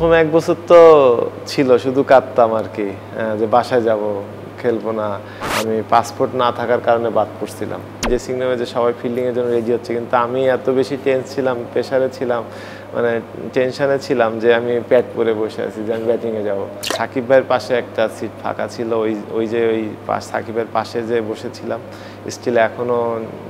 প্রথম ১ বছর তো ছিল শুধু কাঁদতাম আর কি, যে বাসায় যাব, খেলবো না। আমি পাসপোর্ট না থাকার কারণে বাদ পড়ছিলাম। ড্রেসিং রুমে যে সবাই ফিল্ডিংয়ের জন্য রেডি হচ্ছে, কিন্তু আমি এত বেশি টেন্স ছিলাম, প্রেশারে ছিলাম, মানে টেনশনে ছিলাম যে আমি প্যাড পরে বসে আছি যে আমি ব্যাটিংয়ে যাব। সাকিব ভাইয়ের পাশে একটা সিট ফাঁকা ছিল, ওই সাকিবের পাশে যে বসেছিলাম, স্টিল এখনও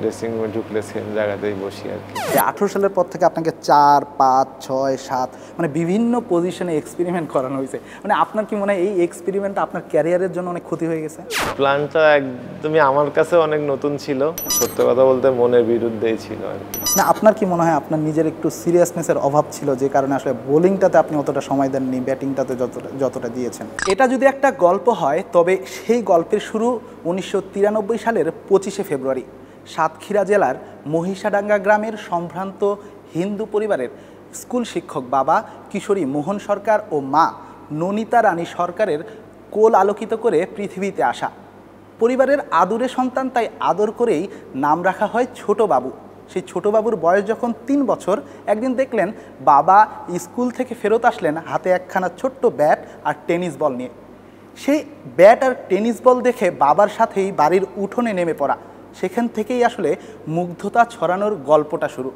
ড্রেসিং রুমে ঢুকলে সেম জায়গাতেই বসি আর কি। 18 সালের পর থেকে আপনাকে 4, 5, 6, 7 মানে বিভিন্ন পজিশনে এক্সপেরিমেন্ট করানো হয়েছে। মানে আপনার কি মনে হয় এই এক্সপেরিমেন্টটা আপনার ক্যারিয়ারের জন্য অনেক ক্ষতি হয়ে গেছে? প্ল্যানটা একদমই আমার কাছে অনেক নতুন ছিল, সত্য কথা বলতে মনের বিরুদ্ধেই ছিল আর কি। না, আপনার কি মনে হয় আপনার নিজের একটু সিরিয়াসনেসের অভাব ছিল, যে কারণে আসলে বোলিংটাতে আপনি অতটা সময় দেননি, ব্যাটিংটাতে যতটা দিয়েছেন? এটা যদি একটা গল্প হয়, তবে সেই গল্পের শুরু 1993 সালের 25শে ফেব্রুয়ারি সাতক্ষীরা জেলার মহিষাডাঙ্গা গ্রামের সম্ভ্রান্ত হিন্দু পরিবারের স্কুল শিক্ষক বাবা কিশোরী মোহন সরকার ও মা ননিতা রানী সরকারের কোল আলোকিত করে পৃথিবীতে আসা। পরিবারের আদুরে সন্তান, তাই আদর করেই নাম রাখা হয় ছোট বাবু। সেই ছোট বাবুর বয়স যখন 3 বছর, একদিন দেখলেন বাবা স্কুল থেকে ফেরত আসলেন হাতে একখানা ছোট্ট ব্যাট আর টেনিস বল নিয়ে। সেই ব্যাট আর টেনিস বল দেখে বাবার সাথেই বাড়ির উঠোনে নেমে পড়া, সেখান থেকেই আসলে মুগ্ধতা ছড়ানোর গল্পটা শুরু।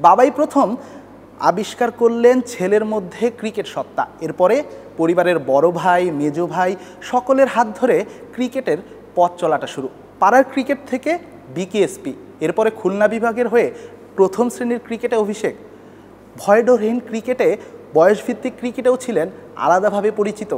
বাবাই প্রথম আবিষ্কার করলেন ছেলের মধ্যে ক্রিকেট সত্তা। এরপরে পরিবারের বড় ভাই, মেজো ভাই সকলের হাত ধরে ক্রিকেটের পথ চলাটা শুরু। পাড়ার ক্রিকেট থেকে বিকেএসপি, এরপরে খুলনা বিভাগের হয়ে প্রথম শ্রেণীর ক্রিকেটে অভিষেক। ভয়ডরহীন ক্রিকেটে, বয়সভিত্তিক ক্রিকেটেও ছিলেন আলাদাভাবে পরিচিত।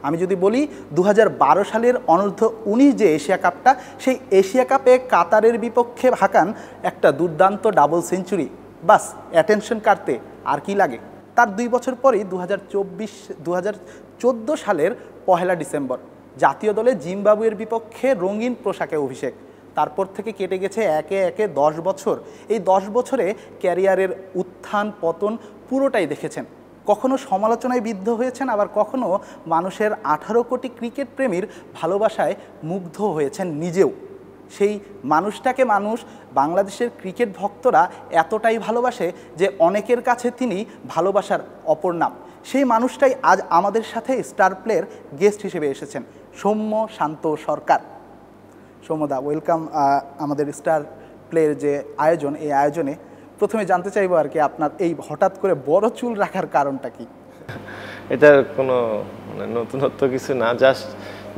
আমি যদি বলি 2012 সালের অনূর্ধ্ব-19 যে এশিয়া কাপটা, সেই এশিয়া কাপে কাতারের বিপক্ষে হাঁকান একটা দুর্দান্ত ডাবল সেঞ্চুরি। বাস, অ্যাটেনশন কাটতে আর কি লাগে। তার 2 বছর পরেই 2014 সালের 1 ডিসেম্বর জাতীয় দলে জিম্বাবুয়ের বিপক্ষে রঙিন পোশাকে অভিষেক। তারপর থেকে কেটে গেছে একে একে 10 বছর। এই 10 বছরে ক্যারিয়ারের উত্থান পতন পুরোটাই দেখেছেন। কখনো সমালোচনায় বিদ্ধ হয়েছেন, আবার কখনো মানুষের 18 কোটি ক্রিকেট প্রেমীর ভালোবাসায় মুগ্ধ হয়েছেন নিজেও। সেই মানুষটাকে বাংলাদেশের ক্রিকেট ভক্তরা এতটাই ভালোবাসে যে অনেকের কাছে তিনি ভালোবাসার অপর নাম। সেই মানুষটাই আজ আমাদের সাথে স্টার প্লেয়ার গেস্ট হিসেবে এসেছেন, সৌম্য শান্ত সরকার। সৌম্যদা, ওয়েলকাম আমাদের স্টার প্লেয়ার যে আয়োজন, এই আয়োজনে প্রথমে জানতে চাইবো আর কি, আপনার এই হঠাৎ করে বড় চুল রাখার কারণটা কি? এটার কোনো নতুনত্ব কিছু না, জাস্ট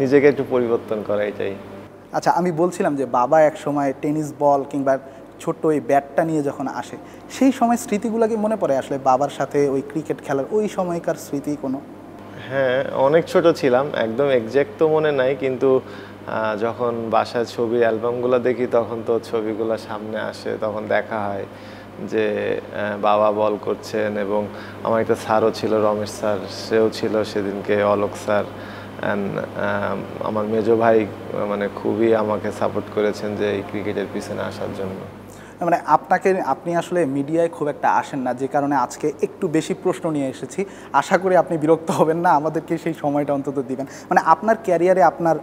নিজেকে একটু পরিবর্তন করা, এটাই। আচ্ছা, আমি বলছিলাম যে বাবা এক সময় টেনিস বল কিংবা ছোট্ট ওই ব্যাটটা নিয়ে যখন আসে, সেই সময় স্মৃতিগুলোকে মনে পড়ে আসলে বাবার সাথে ওই ক্রিকেট খেলার ওই সময়কার স্মৃতি কোনো? হ্যাঁ, অনেক ছোট ছিলাম, একদম এক্স্যাক্ট তো মনে নাই, কিন্তু যখন বাসায় ছবি অ্যালবামগুলো দেখি তখন তো ছবিগুলো সামনে আসে, তখন দেখা হয় যে বাবা বল করছেন। এবং আমার একটা স্যারও ছিল, রমেশ স্যার, সেও ছিল সেদিনকে, অলোক স্যার। অ্যান্ড আমার মেজো ভাই মানে খুবই আমাকে সাপোর্ট করেছেন যে এই ক্রিকেটের পিছনে আসার জন্য। মানে আপনি আসলে মিডিয়ায় খুব একটা আসেন না, যে কারণে আজকে একটু বেশি প্রশ্ন নিয়ে এসেছি। আশা করি আপনি বিরক্ত হবেন না, আমাদেরকে সেই সময়টা অন্তত দিবেন। মানে আপনার ক্যারিয়ারে আপনার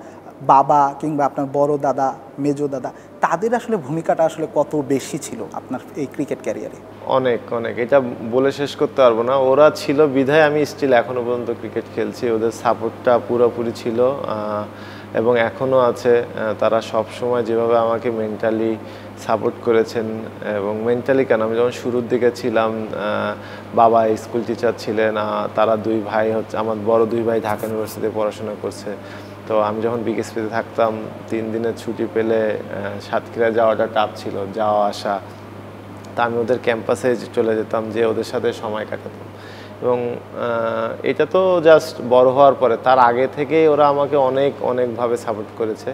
বাবা কিংবা আপনার বড় দাদা, মেজো দাদা, তাদের আসলে ভূমিকাটা আসলে কত বেশি ছিল আপনার এই ক্রিকেট ক্যারিয়ারে? অনেক অনেক, এটা বলে শেষ করতে পারবো না। ওরা ছিল বিধায় আমি স্টিল এখনো পর্যন্ত ক্রিকেট খেলছি। ওদের সাপোর্টটা পুরোপুরি ছিল এবং এখনও আছে। তারা সব সময় যেভাবে আমাকে মেন্টালি সাপোর্ট করেছেন, এবং মেন্টালি কেন, আমি যখন শুরুর দিকে ছিলাম, বাবা স্কুল টিচার ছিলেন, তারা 2 ভাই হচ্ছে, আমার বড় 2 ভাই ঢাকা ইউনিভার্সিটিতে পড়াশোনা করছে। তো আমি যখন বিকেএসপিতে থাকতাম, 3 দিনের ছুটি পেলে সাতক্ষীরা যাওয়াটা টাফ ছিল, যাওয়া আসা। তা আমি ওদের ক্যাম্পাসে চলে যেতাম, যে ওদের সাথে সময় কাটাতাম। এবং এটা তো জাস্ট বড় হওয়ার পরে, তার আগে থেকেই ওরা আমাকে অনেকভাবে সাপোর্ট করেছে।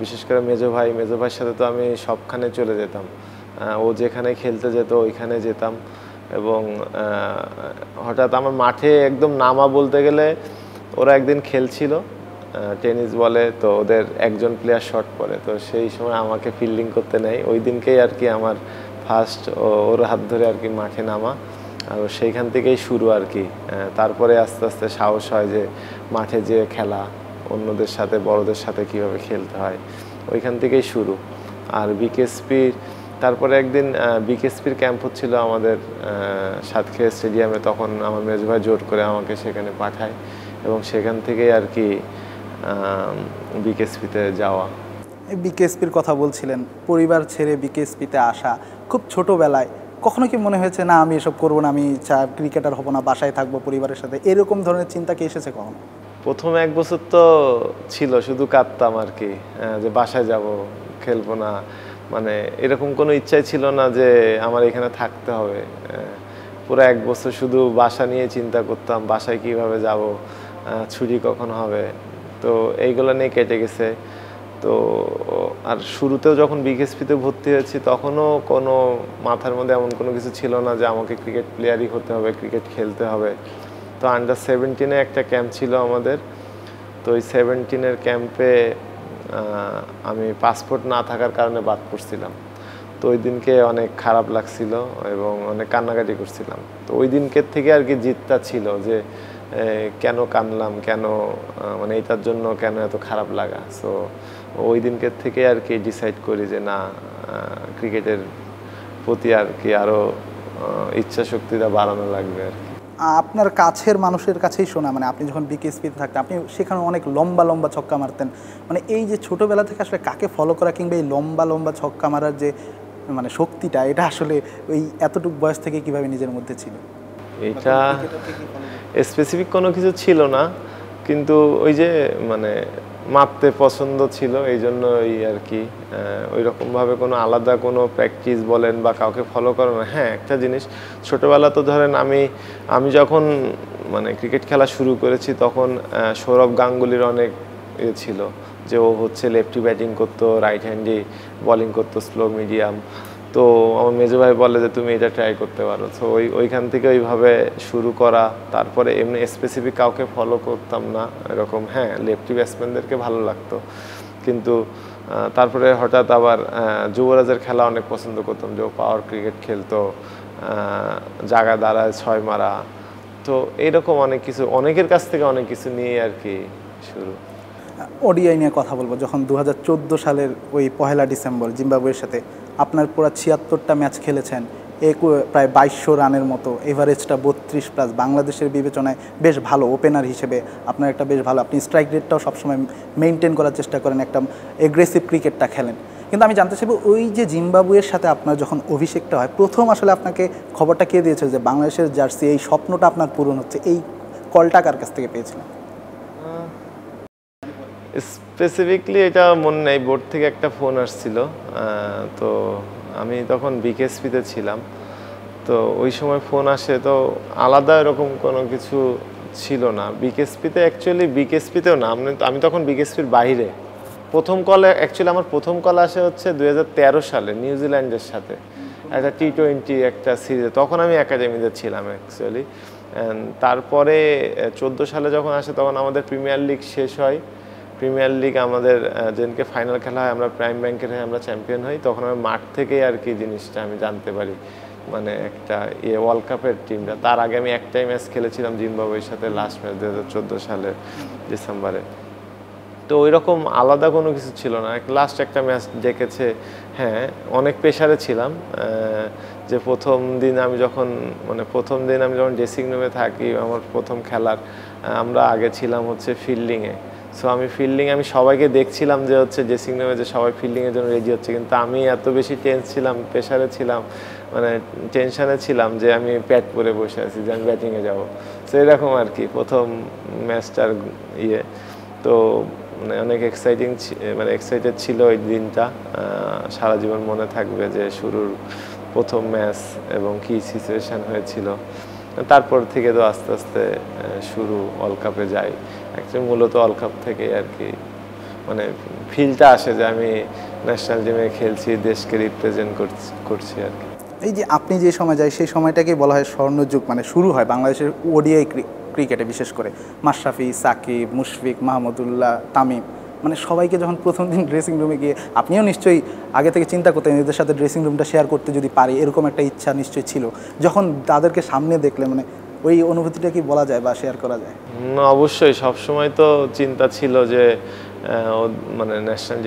বিশেষ করে মেজো ভাইয়ের সাথে তো আমি সবখানে চলে যেতাম, ও যেখানে খেলতে যেত ওইখানে যেতাম। এবং হঠাৎ আমার মাঠে একদম নামা বলতে গেলে, ওরা একদিন খেলছিল টেনিস বলে, তো ওদের একজন প্লেয়ার শট পড়ে, তো সেই সময় আমাকে ফিল্ডিং করতে নেয়। ওই দিনকেই আর কি আমার ফার্স্ট ওর হাত ধরে আর কি মাঠে নামা, আর সেইখান থেকেই শুরু আর কি। তারপরে আস্তে আস্তে সাহস হয় যে মাঠে যে খেলা, অন্যদের সাথে, বড়দের সাথে কীভাবে খেলতে হয়, ওইখান থেকেই শুরু। আর বিকেএসপির তারপরে একদিন বিকেএসপির ক্যাম্প হচ্ছিল আমাদের সাতক্ষীরা স্টেডিয়ামে, তখন আমার মেজো ভাই জোর করে আমাকে সেখানে পাঠায় এবং সেখান থেকেই আর কি বিকেএসপিতে যাওয়া। এই বিকেএসপির কথা বলছিলেন, পরিবার ছেড়ে বিকেএসপিতে আসা খুব ছোটোবেলায়, কখনো কি মনে হয়েছে না আমি এসব করবো না, আমি ক্রিকেটার হব না, বাসায় থাকবো পরিবারের সাথে, এরকম ধরনের চিন্তা কি এসেছে কখনো? প্রথম 1 বছর তো ছিল, শুধু কাঁদতাম আর কি, যে বাসায় যাব, খেলবো না, মানে এরকম কোনো ইচ্ছাই ছিল না যে আমার এখানে থাকতে হবে। পুরো 1 বছর শুধু বাসা নিয়ে চিন্তা করতাম, বাসায় কিভাবে যাব, ছুটি কখন হবে, তো এইগুলো নিয়ে কেটে গেছে। তো আর শুরুতেও যখন বিকেএসপিতে ভর্তি হয়েছি তখনও কোনো মাথার মধ্যে এমন কোনো কিছু ছিল না যে আমাকে ক্রিকেট প্লেয়ারই হতে হবে, ক্রিকেট খেলতে হবে। তো আন্ডার 17-এ একটা ক্যাম্প ছিল আমাদের, তো ওই 17-এর ক্যাম্পে আমি পাসপোর্ট না থাকার কারণে বাদ পড়ছিলাম। তো ওই দিনকে অনেক খারাপ লাগছিল এবং অনেক কান্নাকাটি করছিলাম। তো ওই দিনকের থেকে আর কি জিতটা ছিল যে কেন কাঁদলাম, কেন মানে এটার জন্য কেন এত খারাপ লাগা। সো ওই দিনকের থেকে আর কি ডিসাইড করি যে না, ক্রিকেটের প্রতি আর কি আরও ইচ্ছা শক্তিটা বাড়ানো লাগবে আর কি। আপনার কাছের মানুষের কাছেই শোনা, মানে আপনি যখন বিকেএসপিতে থাকতেন আপনি সেখানে অনেক লম্বা লম্বা ছক্কা মারতেন, মানে এই যে ছোটোবেলা থেকে আসলে কাকে ফলো করা কিংবা এই লম্বা লম্বা ছক্কা মারার যে মানে শক্তিটা, এটা আসলে ওই এতটুকু বয়স থেকে কিভাবে নিজের মধ্যে ছিল? এটা স্পেসিফিক কোনো কিছু ছিল না, কিন্তু ওই যে মানে মারতে পছন্দ ছিল, এই জন্য ওই আর কি ওই রকমভাবে কোনো আলাদা কোনো প্র্যাকটিস বলেন বা কাউকে ফলো করে না। হ্যাঁ, একটা জিনিস, ছোটোবেলা তো ধরেন আমি যখন মানে ক্রিকেট খেলা শুরু করেছি তখন সৌরভ গাঙ্গুলির অনেক ছিল যে ও হচ্ছে লেফটি ব্যাটিং করতো, রাইট হ্যান্ডি বোলিং করতো, স্লো মিডিয়াম। তো আমার মেজো ভাই বলে যে তুমি এটা ট্রাই করতে পারো। তো ওইখান থেকে ওইভাবে শুরু করা, তারপরে এমনি স্পেসিফিক কাউকে ফলো করতাম না এরকম। হ্যাঁ, লেফটি ব্যাটসম্যানদেরকে ভালো লাগতো, কিন্তু তারপরে হঠাৎ আবার যুবরাজের খেলা অনেক পছন্দ করতাম, যে ও পাওয়ার ক্রিকেট খেলতো, জায়গা দাঁড়ায় 6 মারা। তো এইরকম অনেক কিছু, অনেকের কাছ থেকে অনেক কিছু নিয়ে আর কি শুরু। ওডিআই নিয়ে কথা বলবো, যখন 2014 সালের ওই 1 ডিসেম্বর জিম্বাবুয়ের সাথে আপনার পুরো 76টা ম্যাচ খেলেছেন, প্রায় 2200 রানের মতো, এভারেজটা 32+, বাংলাদেশের বিবেচনায় বেশ ভালো ওপেনার হিসেবে আপনার একটা বেশ ভালো, আপনি স্ট্রাইক রেটটাও সবসময় মেনটেন করার চেষ্টা করেন, একটা এগ্রেসিভ ক্রিকেটটা খেলেন। কিন্তু আমি জানতে চাইব, ওই যে জিম্বাবুয়ের সাথে আপনার যখন অভিষেকটা হয়, প্রথম আসলে আপনাকে খবরটা কে দিয়েছে যে বাংলাদেশের জার্সি এই স্বপ্নটা আপনার পূরণ হচ্ছে, এই কলটা কার কাছ থেকে পেয়েছিলেন? স্পেসিফিকলি এটা মনে নেই, বোর্ড থেকে একটা ফোন আসছিল। তো আমি তখন বিকেএসপিতে ছিলাম, তো ওই সময় ফোন আসে, তো আলাদা এরকম কোনো কিছু ছিল না বিকেএসপিতে। অ্যাকচুয়ালি বিকেএসপিতেও না, আমি তখন বিকেএসপির বাইরে। প্রথম কলে অ্যাকচুয়ালি আমার প্রথম কল আসে হচ্ছে 2013 সালে নিউজিল্যান্ডের সাথে একটা T20 একটা সিরিজে, তখন আমি একাডেমিতে ছিলাম অ্যাকচুয়ালি। তারপরে 14 সালে যখন আসে তখন আমাদের প্রিমিয়ার লিগ শেষ হয়। প্রিমিয়ার লিগ আমাদের যেদিনকে ফাইনাল খেলা হয়, আমরা প্রাইম ব্যাংকের হয়ে আমরা চ্যাম্পিয়ন হই, তখন আমি মাঠ থেকেই আর কি জিনিসটা আমি জানতে পারি, মানে একটা ওয়ার্ল্ড কাপের টিমটা। তার আগে আমি একটাই ম্যাচ খেলেছিলাম জিম্বাবুয়ের সাথে, লাস্ট ম্যাচ 2014 সালের ডিসেম্বরে। তো ওই রকম আলাদা কোনো কিছু ছিল না, লাস্ট একটা ম্যাচ ডেকেছে। হ্যাঁ, অনেক প্রেশারে ছিলাম, যে প্রথম দিন আমি যখন ড্রেসিং রুমে থাকি, আমার প্রথম খেলার, আমরা আগে ছিলাম হচ্ছে ফিল্ডিংয়ে। সো আমি সবাইকে দেখছিলাম যে হচ্ছে ড্রেসিং রুমে যে সবাই ফিল্ডিংয়ের জন্য রেডি হচ্ছে, কিন্তু আমি এত বেশি টেন্স ছিলাম, প্রেশারে ছিলাম, মানে টেনশানে ছিলাম যে আমি প্যাড পরে বসে আছি যে আমি ব্যাটিংয়ে যাবো। তো এরকম আর কি প্রথম ম্যাচটার তো মানে অনেক এক্সাইটেড ছিল ওই দিনটা, সারা জীবন মনে থাকবে যে শুরুর প্রথম ম্যাচ এবং কী সিচুয়েশান হয়েছিল। তারপর থেকে তো আস্তে আস্তে শুরু, ওয়ার্ল্ড কাপে যাই। অ্যাকচুয়ালি মূলত ওয়ার্ল্ড কাপ থেকে আর কি মানে ফিলটা আসে যে আমি ন্যাশনাল টিমে খেলছি, দেশকে রিপ্রেজেন্ট করছি আর কি। এই যে আপনি যে সময় যায় সেই সময়টাকেই বলা হয় স্বর্ণযুগ, মানে শুরু হয় বাংলাদেশের ওডিআই ক্রিকেটে, বিশেষ করে মাশরাফি, সাকিব, মুশফিক, মাহমুদুল্লাহ, তামিম, মানে সবাইকে যখন প্রথম দিন ড্রেসিং রুমে গিয়ে, আপনিও নিশ্চয়ই আগে থেকে চিন্তা করতেন এদের সাথে ড্রেসিং রুমটা শেয়ার করতে যদি পারি, এরকম একটা ইচ্ছা নিশ্চয়ই ছিল। যখন তাদেরকে সামনে দেখলে, মানে ওই অনুভূতিটা কি বলা যায় বা শেয়ার করা যায়? না, অবশ্যই সবসময় তো চিন্তা ছিল যে মানে ন্যাশনাল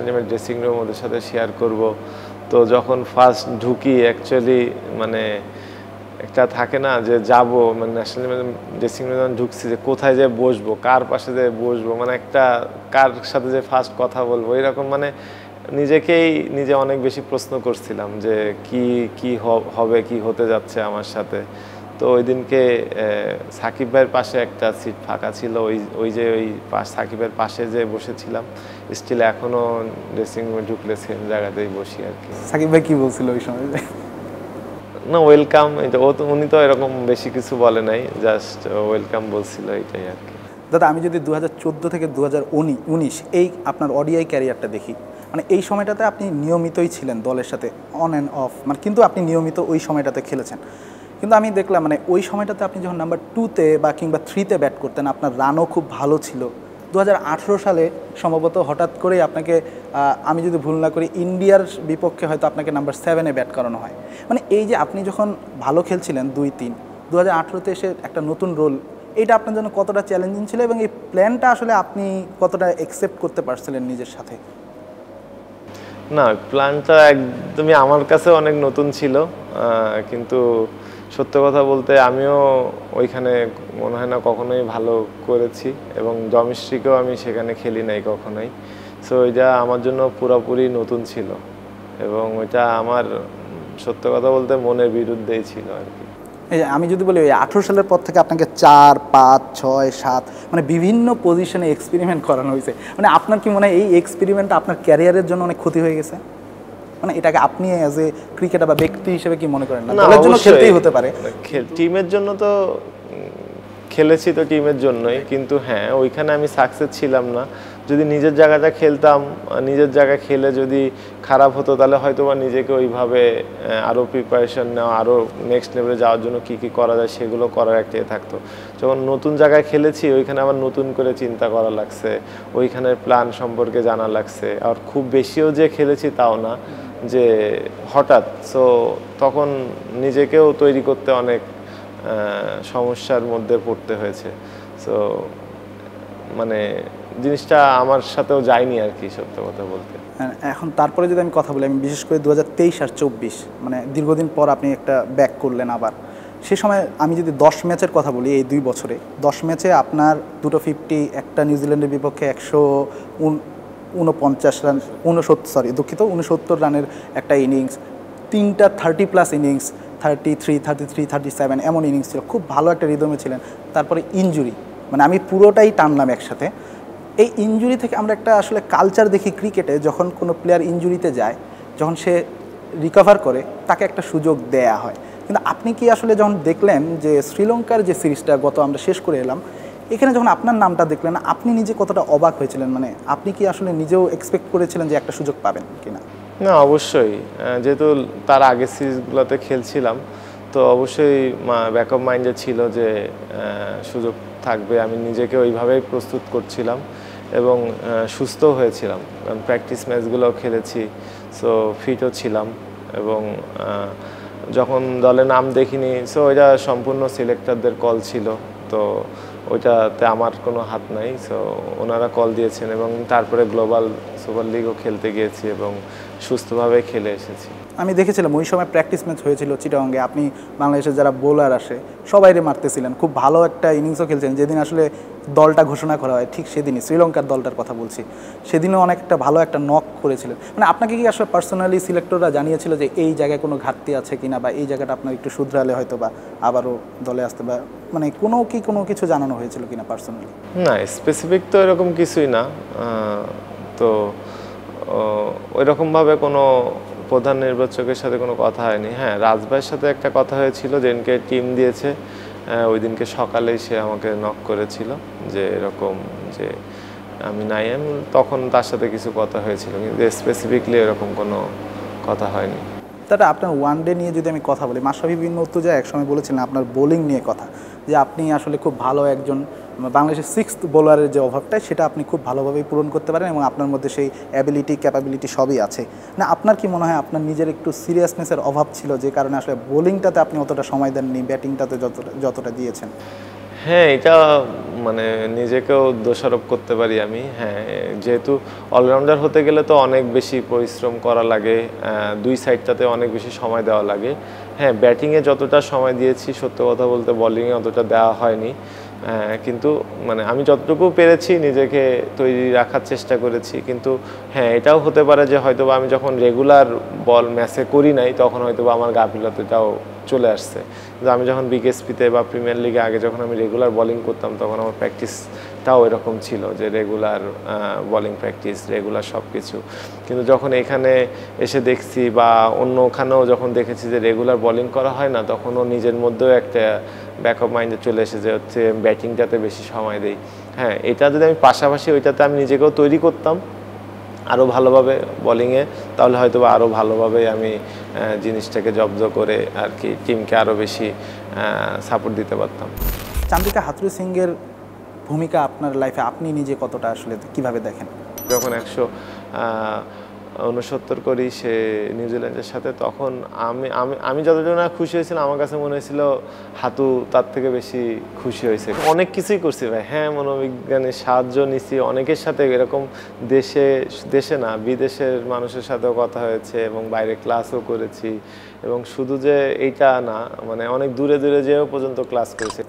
টিমের ড্রেসিং রুম ওদের সাথে শেয়ার করব। তো যখন ফার্স্ট ঢুকি অ্যাকচুয়ালি মানে একটা থাকে না যে যাব মানে ন্যাশনাল ড্রেসিং রুমে যখন ঢুকছি যে কোথায় যে বসবো, কার পাশে যে বসবো, মানে একটা কার সাথে যে ফার্স্ট কথা বলবো, এরকম মানে নিজেকেই নিজে অনেক বেশি প্রশ্ন করছিলাম যে কি কি হবে, কি হতে যাচ্ছে আমার সাথে। তো ওই দিনকে সাকিব ভাইয়ের পাশে একটা সিট ফাঁকা ছিল, ওই যে ওই সাকিবের পাশে যে বসেছিলাম, স্টিল এখনো ড্রেসিং রুমে ঢুকলে সেম জায়গাতেই বসি আর কি। সাকিব ভাই কি বলছিল ওই সময়? না, ওয়েলকাম, এটা উনি তো এরকম বেশি কিছু বলে নাই, জাস্ট ওয়েলকাম বলছিল, এটাই আর কি। দাদা আমি যদি 2014 থেকে 2019 এই আপনার ওডিআই ক্যারিয়ারটা দেখি, মানে এই সময়টাতে আপনি নিয়মিতই ছিলেন দলের সাথে অন অ্যান্ড অফ, মানে কিন্তু আপনি নিয়মিত ওই সময়টাতে খেলেছেন। কিন্তু আমি দেখলাম মানে ওই সময়টাতে আপনি যখন নাম্বার 2-তে বা কিংবা 3-তে ব্যাট করতেন, আপনার রানও খুব ভালো ছিল। 2018 সালে সম্ভবত হঠাৎ করেই আপনাকে, আমি যদি ভুল না করি, ইন্ডিয়ার বিপক্ষে হয়তো আপনাকে নাম্বার 7-এ ব্যাট করানো হয়। মানে এই যে আপনি যখন ভালো খেলছিলেন 2-3, 2018-তে এসে একটা নতুন রোল, এইটা আপনার জন্য কতটা চ্যালেঞ্জিং ছিল এবং এই প্ল্যানটা আসলে আপনি কতটা অ্যাকসেপ্ট করতে পারছিলেন নিজের সাথে? না, প্ল্যানটা একদমই আমার কাছে অনেক নতুন ছিল, কিন্তু সত্য কথা বলতে আমিও ওইখানে মনে হয় না কখনোই ভালো করেছি, এবং ডোমেস্টিকেও আমি সেখানে খেলি নাই কখনোই। সো এটা আমার জন্য পুরোপুরি নতুন ছিল, এবং ওইটা আমার সত্য কথা বলতে মনের বিরুদ্ধেই ছিল আর কি। এই যে আমি যদি বলি ওই 18 সালের পর থেকে আপনাকে 4, 5, 6, 7 মানে বিভিন্ন পজিশনে এক্সপেরিমেন্ট করানো হয়েছে। মানে আপনার কি মনে হয় এই এক্সপেরিমেন্টটা আপনার ক্যারিয়ারের জন্য অনেক ক্ষতি হয়ে গেছে? মানে এটাকে আপনি অ্যাজ এ ক্রিকেটার বা ব্যক্তি হিসেবে কি মনে করেন? না, দলের জন্য খেলতেই হতে পারে, টিমের জন্য তো খেলেছি, তো টিমের জন্যই, কিন্তু হ্যাঁ ওইখানে আমি সাকসেস ছিলাম না। যদি নিজের জায়গাটা খেলতাম, নিজের জায়গায় খেলে যদি খারাপ হতো, তাহলে হয়তো বা নিজেকে ওইভাবে আরও প্রিপারেশন নেওয়া, আরও নেক্সট লেভেলে যাওয়ার জন্য কী কী করা যায় সেগুলো করার একটা থাকতো। যখন নতুন জায়গায় খেলেছি, ওইখানে আবার নতুন করে চিন্তা করা লাগছে, ওইখানের প্ল্যান সম্পর্কে জানা লাগছে। আর খুব বেশিও যে খেলেছি তাও না, যে হঠাৎ, সো তখন নিজেকেও তৈরি করতে অনেক সমস্যার মধ্যে পড়তে হয়েছে। সো মানে জিনিসটা আমার সাথেও যায়নি আর কি, সত্য কথা বলতে। এখন তারপরে যদি আমি কথা বলি, আমি বিশেষ করে 2023 আর 24 মানে দীর্ঘদিন পর আপনি একটা ব্যাক করলেন আবার। সে সময় আমি যদি 10 ম্যাচের কথা বলি, এই 2 বছরে 10 ম্যাচে আপনার 2 50, একটা নিউজিল্যান্ডের বিপক্ষে 149 রান, 69 রানের একটা ইনিংস, 3টা 30+ ইনিংস, 33, 33, 37 এমন ইনিংস ছিল, খুব ভালো একটা রিদমে ছিলেন। তারপরে ইনজুরি, মানে আমি পুরোটাই টানলাম একসাথে। এই ইনজুরি থেকে আমরা একটা আসলে কালচার দেখি ক্রিকেটে, যখন কোনো প্লেয়ার ইনজুরিতে যায়, যখন সে রিকভার করে তাকে একটা সুযোগ দেয়া হয়। কিন্তু আপনি কি আসলে যখন দেখলেন যে শ্রীলঙ্কার যে সিরিজটা গত আমরা শেষ করে এলাম, এখানে যখন আপনার নামটা দেখলেন, আপনি নিজে কতটা অবাক হয়েছিলেন? মানে আপনি কি আসলে নিজেও এক্সপেক্ট করেছিলেন যে একটা সুযোগ পাবেন কিনা? না, অবশ্যই, যেহেতু তার আগের সিরিজগুলোতে খেলছিলাম, তো অবশ্যই ব্যাকআপ মাইন্ডে ছিল যে সুযোগ থাকবে। আমি নিজেকে ওইভাবেই প্রস্তুত করছিলাম এবং সুস্থও হয়েছিলাম, কারণ প্র্যাকটিস ম্যাচগুলোও খেলেছি, সো ফিটও ছিলাম। এবং যখন দলে নাম দেখিনি, সো এটা সম্পূর্ণ সিলেক্টরদের কল ছিল, তো ওইটাতে আমার কোনো হাত নাই। সো ওনারা কল দিয়েছেন, এবং তারপরে গ্লোবাল সুপার লিগও খেলতে গিয়েছি এবং সুস্থভাবে খেলে এসেছি। আমি দেখেছিলাম ওই সময় প্র্যাকটিস ম্যাচ হয়েছিল চিটাগংয়ে, আপনি বাংলাদেশের যারা বোলার আসে সবাইরে মারতেছিলেন, খুব ভালো একটা ইনিংসও খেলছেন। যেদিন আসলে দলটা ঘোষণা করা হয়, ঠিক সেদিনই, শ্রীলঙ্কার দলটার কথা বলছি, সেদিনও অনেক একটা ভালো একটা নক করেছিলেন। মানে আপনাকে কি আসলে পার্সোনালি সিলেক্টররা জানিয়েছিল যে এই জায়গায় কোনো ঘাটতি আছে কিনা, বা এই জায়গাটা আপনার একটু শুধরালে হয়তো বা আবারও দলে আসতে, বা মানে কোনো কিছু জানানো হয়েছিল কিনা পার্সোনালি? না, স্পেসিফিক তো এরকম কিছুই না, তো ওইরকমভাবে কোনো প্রধান নির্বাচকের সাথে কোনো কথা হয়নি। হ্যাঁ, রাজভাইয়ের সাথে একটা কথা হয়েছিল, যেদিনকে টিম দিয়েছে ওই দিনকে সকালেই সে আমাকে নক করেছিল যে এরকম যে আমি নাই, তখন তার সাথে কিছু কথা হয়েছিল, কিন্তু স্পেসিফিকলি এরকম কোনো কথা হয়নি। দাদা আপনার ওয়ানডে নিয়ে যদি আমি কথা বলি, মাশরাফি বিন মুর্তজা একসময় বলেছিলেন আপনার বোলিং নিয়ে কথা, যে আপনি আসলে খুব ভালো একজন বাংলাদেশের 6th বোলারের যে অভাবটা সেটা আপনি খুব ভালোভাবেই পূরণ করতে পারেন, এবং আপনার মধ্যে সেই অ্যাবিলিটি ক্যাপাবিলিটি সবই আছে। না, আপনার কি মনে হয় আপনার নিজের একটু সিরিয়াসনেসের অভাব ছিল, যে কারণে আসলে বোলিংটাতে আপনি অতটা সময় দেননি, ব্যাটিংটাতে যতটা দিয়েছেন? হ্যাঁ, এটা মানে নিজেকেও দোষারোপ করতে পারি আমি। হ্যাঁ, যেহেতু অলরাউন্ডার হতে গেলে তো অনেক বেশি পরিশ্রম করা লাগে, দুই সাইডটাতে অনেক বেশি সময় দেওয়া লাগে। হ্যাঁ, ব্যাটিংয়ে যতটা সময় দিয়েছি সত্য কথা বলতে বোলিংয়ে অতটা দেওয়া হয়নি। কিন্তু মানে আমি যতটুকু পেরেছি নিজেকে তৈরি রাখার চেষ্টা করেছি। কিন্তু হ্যাঁ, এটাও হতে পারে যে হয়তোবা আমি যখন রেগুলার বল ম্যাচে করি নাই তখন হয়তোবা আমার গাফিলতিটাও চলে আসছে। যে আমি যখন বিকেএসপিতে বা প্রিমিয়ার লিগে আগে যখন আমি রেগুলার বোলিং করতাম তখন আমার প্র্যাকটিসটাও এরকম ছিল যে রেগুলার বোলিং প্র্যাকটিস, রেগুলার সব কিছু। কিন্তু যখন এখানে এসে দেখছি বা অন্যখানেও যখন দেখেছি যে রেগুলার বোলিং করা হয় না, তখনও নিজের মধ্যেও একটা ব্যাকআপ মাইন্ডে চলে এসেছে হচ্ছে ব্যাটিংটাতে বেশি সময় দেই। হ্যাঁ, এটা যদি আমি পাশাপাশি ওইটাতে আমি নিজেকেও তৈরি করতাম আরও ভালোভাবে বোলিংয়ে, তাহলে হয়তো বা আরও ভালোভাবে আমি জিনিসটাকে জব্দ করে আর কি টিমকে আরও বেশি সাপোর্ট দিতে পারতাম। চান্দ্রিকা হাথুরু সিংয়ের ভূমিকা আপনার লাইফে আপনি নিজে কতটা আসলে কিভাবে দেখেন? যখন 169 করি সে নিউজিল্যান্ডের সাথে, তখন আমি আমি আমি যতটুকু না খুশি হয়েছিলাম, আমার কাছে মনে হয়েছিল হাতু তার থেকে বেশি খুশি হয়েছে। অনেক কিছুই করছি ভাই। হ্যাঁ, মনোবিজ্ঞানের সাহায্য নিছি অনেকের সাথে, এরকম দেশে না বিদেশের মানুষের সাথেও কথা হয়েছে এবং বাইরে ক্লাসও করেছি। এবং শুধু যে এইটা না, মানে অনেক দূরে দূরে যেও পর্যন্ত ক্লাস করেছি।